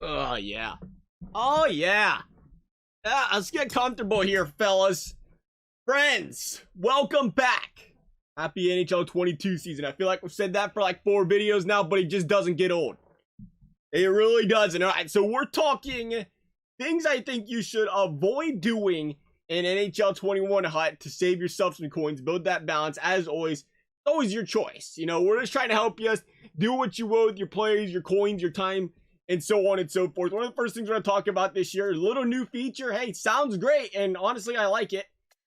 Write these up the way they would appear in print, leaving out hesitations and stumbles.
Oh, yeah. Oh, yeah. Yeah, let's get comfortable here, fellas. Friends, welcome back. Happy NHL 22 season. I feel like we've said that for like 4 videos now, but it just doesn't get old. It really doesn't. All right, so we're talking things I think you should avoid doing in NHL 21 HUT to save yourself some coins, build that balance. As always, always your choice. You know, we're just trying to help you do what you will with your players, your coins, your time, and so on and so forth. One of the first things we're going to talk about this year is a little new feature. Hey, sounds great, and honestly, I like it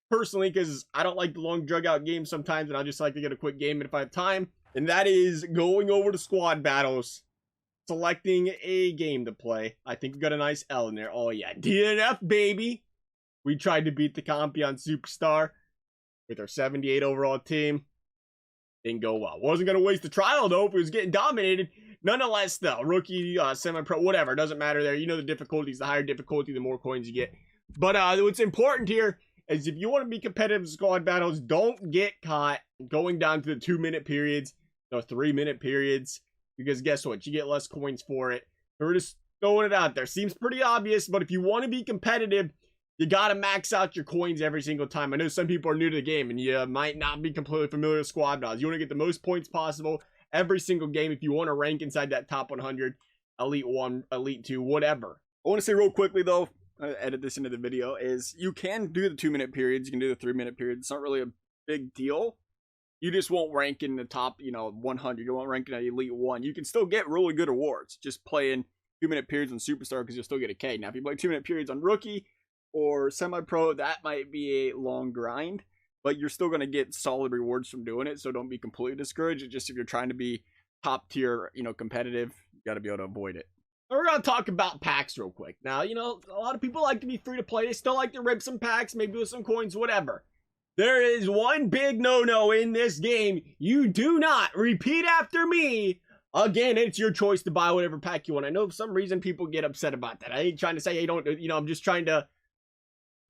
personally because I don't like the long drug out games sometimes, and I just like to get a quick game if I have time, and that is going over to squad battles, selecting a game to play. I think we got a nice L in there. Oh yeah, DNF baby. We tried to beat the Compion Superstar with our 78 overall team. Didn't go well. Wasn't going to waste the trial though if it was getting dominated. Nonetheless though, rookie, semi-pro, whatever, doesn't matter there. You know the difficulties, the higher difficulty, the more coins you get. But what's important here is if you want to be competitive in squad battles, don't get caught going down to the 2-minute periods, the 3-minute periods, because guess what? You get less coins for it. So we're just throwing it out there. Seems pretty obvious, but if you want to be competitive, you got to max out your coins every single time. I know some people are new to the game and you might not be completely familiar with squad battles. You want to get the most points possible every single game if you want to rank inside that top 100, Elite 1, Elite 2, whatever. I want to say real quickly though, I edit this into the video, is you can do the 2-minute periods, you can do the 3-minute periods. It's not really a big deal. You just won't rank in the top, 100. You won't rank in Elite 1. You can still get really good awards just playing 2-minute periods on Superstar because you'll still get a K. Now, if you play 2-minute periods on Rookie or Semi-Pro, that might be a long grind, but you're still going to get solid rewards from doing it, so don't be completely discouraged. It's just if you're trying to be top tier, competitive, you got to be able to avoid it. We're going to talk about packs real quick. Now, a lot of people like to be free to play. They still like to rip some packs, maybe with some coins, whatever. There is one big no-no in this game. You do not, repeat after me. Again, it's your choice to buy whatever pack you want. I know for some reason people get upset about that. I ain't trying to say, hey, don't, I'm just trying to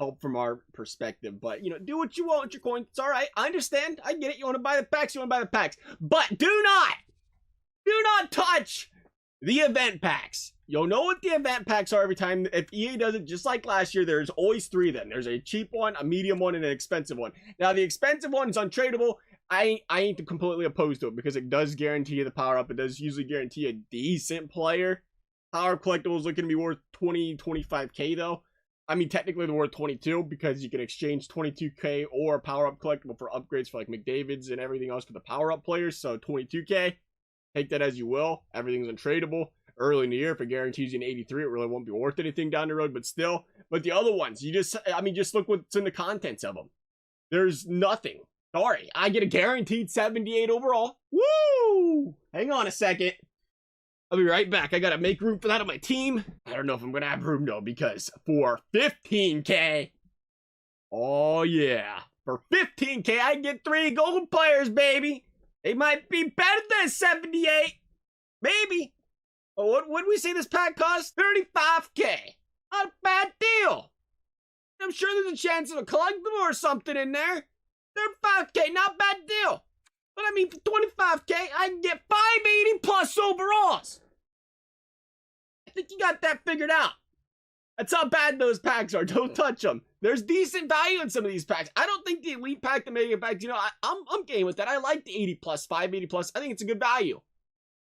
help from our perspective. But, do what you want with your coins. It's all right. I understand. I get it. You want to buy the packs, you want to buy the packs. But do not touch the event packs. You'll know what the event packs are every time. If EA does it just like last year, there's always 3 of them. There's a cheap one, a medium one, and an expensive one. Now, the expensive one is untradeable. I ain't completely opposed to it because it does guarantee you the power up. It does usually guarantee a decent player. Power Collectibles looking to be worth 20, 25k though. I mean, technically they're worth 22 because you can exchange 22k or power up collectible for upgrades for like McDavid's and everything else for the power up players. So 22k, take that as you will. Everything's untradeable. Early in the year, if it guarantees you an 83, it really won't be worth anything down the road, but still. But the other ones, just look what's in the contents of them. There's nothing. Sorry, I get a guaranteed 78 overall. Woo! Hang on a second. I'll be right back. I gotta make room for that on my team. I don't know if I'm gonna have room though, because for 15k, oh yeah, for 15k, I get 3 gold players, baby. They might be better than 78, maybe. Oh, what would we say this pack costs? 35k. Not a bad deal. I'm sure there's a chance of a collectible or something in there. 35k, not bad deal. But I mean, for 25k, I can get 580 plus overalls. I think you got that figured out. That's how bad those packs are. Don't touch them. There's decent value in some of these packs. I don't think the elite pack, the mega pack, I'm game with that. I like the 80 plus, 580 plus. I think it's a good value.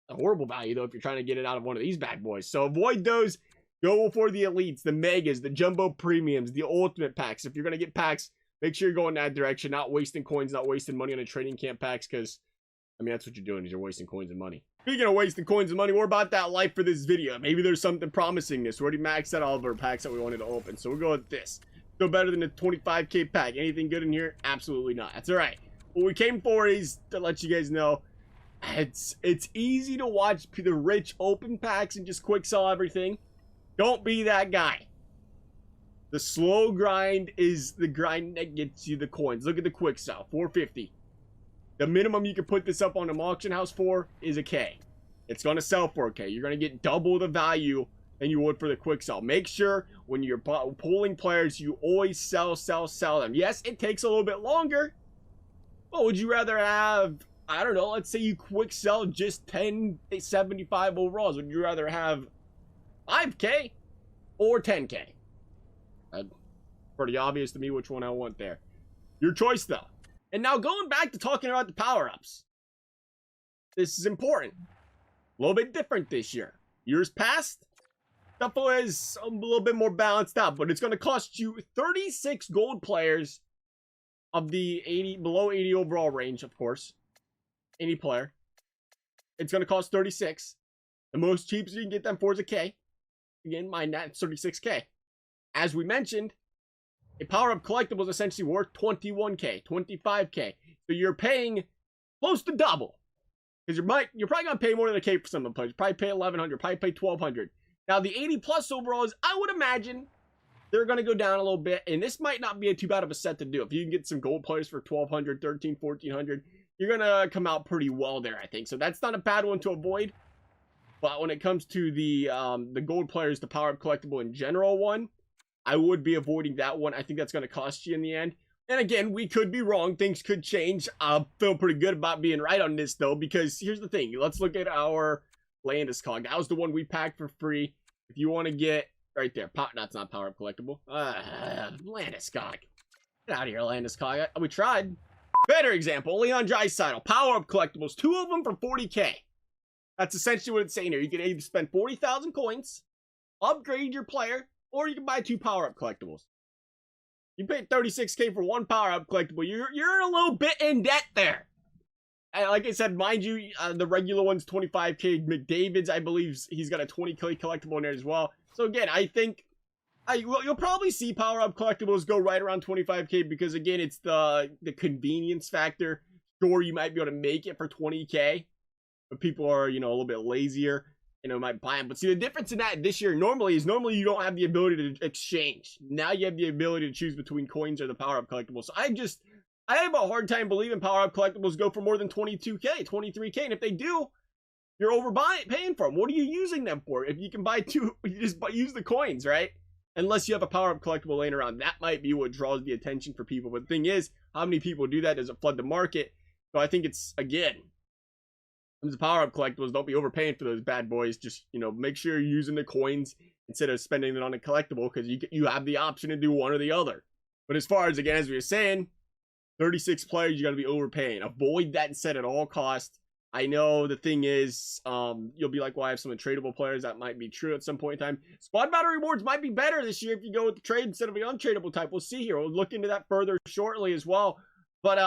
A horrible value though if you're trying to get it out of one of these bad boys. So avoid those. Go for the elites, the megas, the jumbo premiums, the ultimate packs. If you're going to get packs, make sure you're going that direction, not wasting coins, not wasting money on a trading camp packs, because that's what you're doing, is you're wasting coins and money. Speaking of wasting coins and money, we're about that life for this video. Maybe there's something promising this. We already maxed out all of our packs that we wanted to open, so we'll go with this. Still better than a 25k pack. Anything good in here? Absolutely not. That's all right. What we came for is to let you guys know it's easy to watch the rich open packs and just quick sell everything. Don't be that guy. The slow grind is the grind that gets you the coins. Look at the quick sell, 450. The minimum you can put this up on an auction house for is a K. It's going to sell for a K. You're going to get double the value than you would for the quick sell. Make sure when you're pulling players, you always sell them. Yes, it takes a little bit longer. But would you rather have, I don't know, let's say you quick sell just 10 75 overalls. Would you rather have 5K or 10K. Pretty obvious to me which one I want there. Your choice, though. And now going back to talking about the power-ups. This is important. A little bit different this year. Years past, stuff was a little bit more balanced out, but it's going to cost you 36 gold players of the 80 below 80 overall range, of course. Any player. It's going to cost 36. The most cheapest you can get them for is a K. Again, mind that, it's 36K. As we mentioned, a power-up collectible is essentially worth 21K, 25K. So you're paying close to double. Because you're probably going to pay more than a K for some of the players. Probably pay 1,100, probably pay 1,200. Now, the 80 plus overalls, I would imagine they're going to go down a little bit. And this might not be too bad of a set to do. If you can get some gold players for 1,200, 1,300, 1,400, you're going to come out pretty well there, I think. So that's not a bad one to avoid. But when it comes to the gold players, the power-up collectible in general one, I would be avoiding that one. I think that's going to cost you in the end. And again, we could be wrong. Things could change. I feel pretty good about being right on this, though, because here's the thing. Let's look at our Landeskog. That was the one we packed for free. If you want to get right there. That's not power-up collectible. Landeskog. Get out of here, Landeskog. We tried. Better example, Leon Draisaitl. Power-up collectibles. 2 of them for 40K. That's essentially what it's saying here. You can either spend 40,000 coins, upgrade your player, or you can buy 2 power-up collectibles. You paid 36K for 1 power-up collectible. You're a little bit in debt there. And like I said, mind you, the regular one's 25K. McDavid's, I believe, he's got a 20K collectible in there as well. So again, I think you'll probably see power-up collectibles go right around 25K because again, it's the convenience factor. Sure, you might be able to make it for 20K, but people are, a little bit lazier. Might buy them. But see, the difference in that this year normally you don't have the ability to exchange. Now you have the ability to choose between coins or the power-up collectibles. So I have a hard time believing power-up collectibles go for more than 22K, 23K. And if they do, you're paying for them. What are you using them for? If you can buy 2, you just use the coins, right? Unless you have a power-up collectible laying around. That might be what draws the attention for people. But the thing is, how many people do that? Does it flood the market? So I think it's, again, the power-up collectibles, don't be overpaying for those bad boys. Just, make sure you're using the coins instead of spending it on a collectible because you have the option to do one or the other. But as far as, again, as we were saying, 36 players, you got to be overpaying. Avoid that set at all costs. I know the thing is, you'll be like, well, I have some untradeable players. That might be true at some point in time. Squad battle rewards might be better this year if you go with the trade instead of the untradeable type. We'll see here. We'll look into that further shortly as well. But,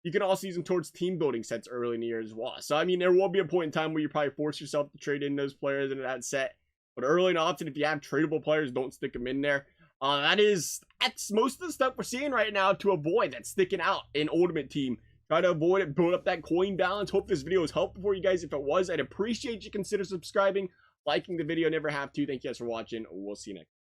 you can also use them towards team building sets early in the year as well. So, I mean, there will be a point in time where you probably force yourself to trade in those players into that set. But early and often, if you have tradable players, don't stick them in there. That's most of the stuff we're seeing right now to avoid that's sticking out in Ultimate Team. Try to avoid it, build up that coin balance. Hope this video was helpful for you guys. If it was, I'd appreciate you consider subscribing, liking the video. Never have to. Thank you guys for watching. We'll see you next time.